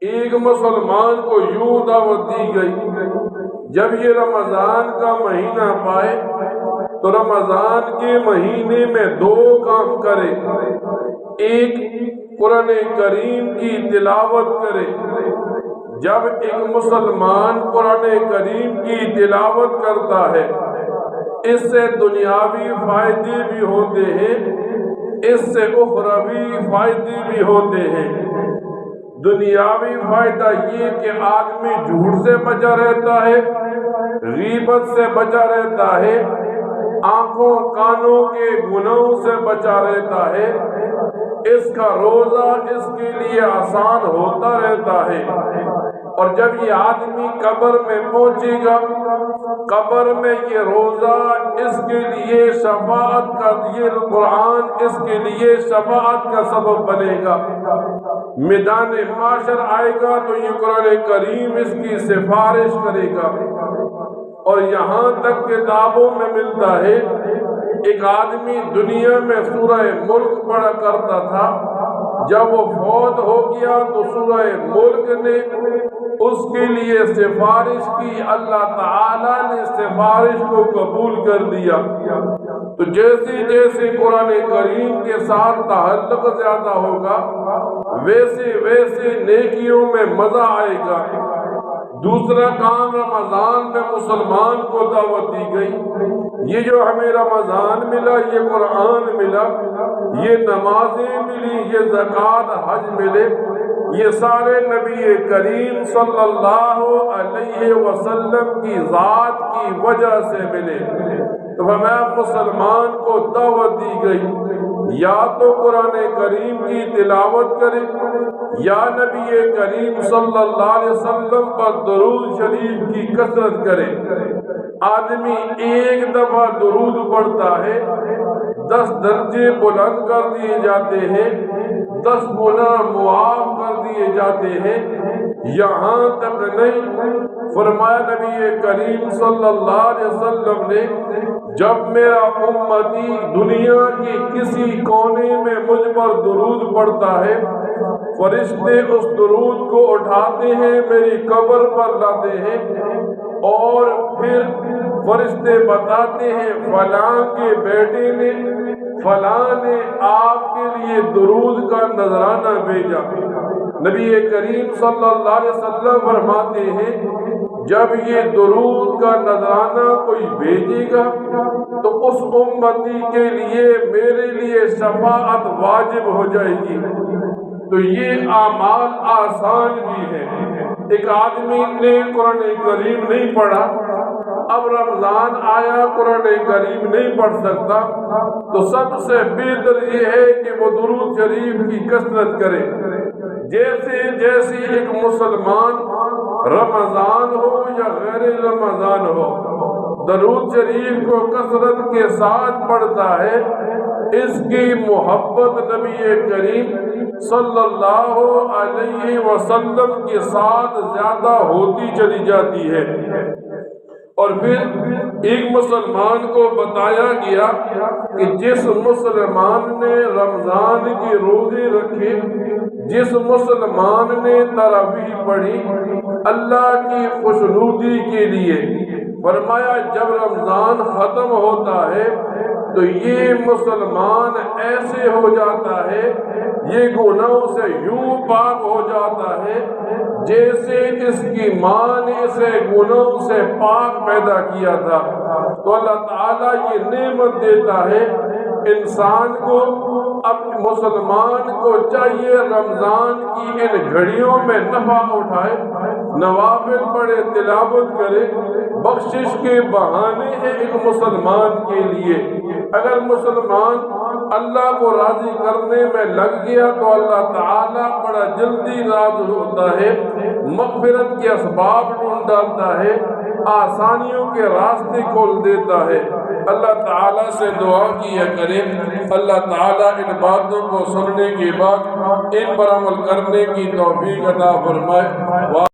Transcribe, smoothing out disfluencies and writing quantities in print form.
ایک مسلمان کو یوں دعوت دی گئی، جب یہ رمضان کا مہینہ پائے تو رمضان کے مہینے میں دو کام کرے۔ ایک، قرآن کریم کی تلاوت کرے۔ جب ایک مسلمان قرآن کریم کی تلاوت کرتا ہے، اس سے دنیاوی فائدے بھی ہوتے ہیں، اس سے اخروی فائدے بھی ہوتے ہیں۔ دنیاوی فائدہ یہ کہ آدمی جھوٹ سے بچا رہتا ہے، غیبت سے بچا رہتا ہے، آنکھوں کانوں کے گناہوں سے بچا رہتا ہے، اس کا روزہ اس کے لیے آسان ہوتا رہتا ہے۔ اور جب یہ آدمی قبر میں پہنچے گا، قبر میں یہ روزہ اس کے لیے شفاعت کا، یہ قرآن اس کے لیے شفاعت کا سبب بنے گا۔ میدان محشر آئے گا تو یہ قرآن کریم اس کی سفارش کرے گا۔ اور یہاں تک کتابوں میں ملتا ہے، ایک آدمی دنیا میں سورہ ملک پڑھا کرتا تھا، جب وہ فوت ہو گیا تو سورہ ملک نے اس کے لیے سفارش کی، اللہ تعالیٰ نے سفارش کو قبول کر دیا۔ تو جیسے جیسے قرآن کریم کے ساتھ تعلق زیادہ ہوگا، ویسے ویسے نیکیوں میں مزہ آئے گا۔ دوسرا کام، رمضان میں مسلمان کو دعوت دی گئی۔ یہ جو ہمیں رمضان ملا، یہ قرآن ملا، یہ نمازیں ملی، یہ زکوٰۃ، حج ملے، یہ سارے نبی کریم صلی اللہ علیہ وسلم کی ذات کی وجہ سے ملے۔ تو ہمیں مسلمان کو دعوت دی گئی، یا تو قرآن کریم کی تلاوت کرے، یا نبی کریم صلی اللہ علیہ وسلم پر درود شریف کی کثرت کرے۔ آدمی ایک دفعہ درود پڑھتا ہے، 10 درجے بلند کر دیے جاتے ہیں، 10 گناہ معاف کر دیے جاتے ہیں۔ یہاں تک نہیں، فرمایا نبی کریم صلی اللہ علیہ وسلم نے، جب میرا امتی دنیا کے کسی کونے میں مجھ پر درود پڑھتا ہے، فرشتے اس درود کو اٹھاتے ہیں، میری قبر پر لاتے ہیں، اور پھر فرشتے بتاتے ہیں فلاں کے بیٹے نے، فلاں نے آپ کے لیے درود کا نذرانہ بھیجا۔ نبی کریم صلی اللہ علیہ وسلم فرماتے ہیں، جب یہ درود کا نذرانہ کوئی بھیجے گا تو اس امتی کے لیے میرے لیے شفاعت واجب ہو جائے گی۔ تو یہ اعمال آسان بھی ہے۔ ایک آدمی نے قرآن کریم نہیں پڑھا، اب رمضان آیا، قرآن کریم نہیں پڑھ سکتا، تو سب سے بہتر یہ ہے کہ وہ درود شریف کی کثرت کرے۔ جیسے جیسے ایک مسلمان رمضان ہو یا غیر رمضان ہو، درود شریف کو کثرت کے ساتھ پڑھتا ہے، اس کی محبت نبی کریم صلی اللہ علیہ وسلم کے ساتھ زیادہ ہوتی چلی جاتی ہے۔ اور پھر ایک مسلمان کو بتایا گیا کہ جس مسلمان نے رمضان کے روزے رکھے، جس مسلمان نے تراویح پڑھی اللہ کی خوشنودی کے لیے، فرمایا جب رمضان ختم ہوتا ہے تو یہ مسلمان ایسے ہو جاتا ہے، یہ گناہوں سے یوں پاک ہو جاتا ہے جیسے اس کی ماں نے اسے گناہوں سے پاک پیدا کیا تھا۔ تو اللہ تعالیٰ یہ نعمت دیتا ہے انسان کو۔ اب مسلمان کو چاہیے رمضان کی ان گھڑیوں میں نفع اٹھائے، نوافل پڑھے، تلاوت کرے، بخشش کے بہانے ہیں ایک مسلمان کے لیے۔ اگر مسلمان اللہ کو راضی کرنے میں لگ گیا تو اللہ تعالیٰ بڑا جلدی راضی ہوتا ہے، مغفرت کے اسباب ڈھونڈ ڈالتا ہے، آسانیوں کے راستے کھول دیتا ہے۔ اللہ تعالیٰ سے دعا کیا کرے، اللہ تعالیٰ ان باتوں کو سننے کے بعد ان پر عمل کرنے کی توفیق عطا فرمائے۔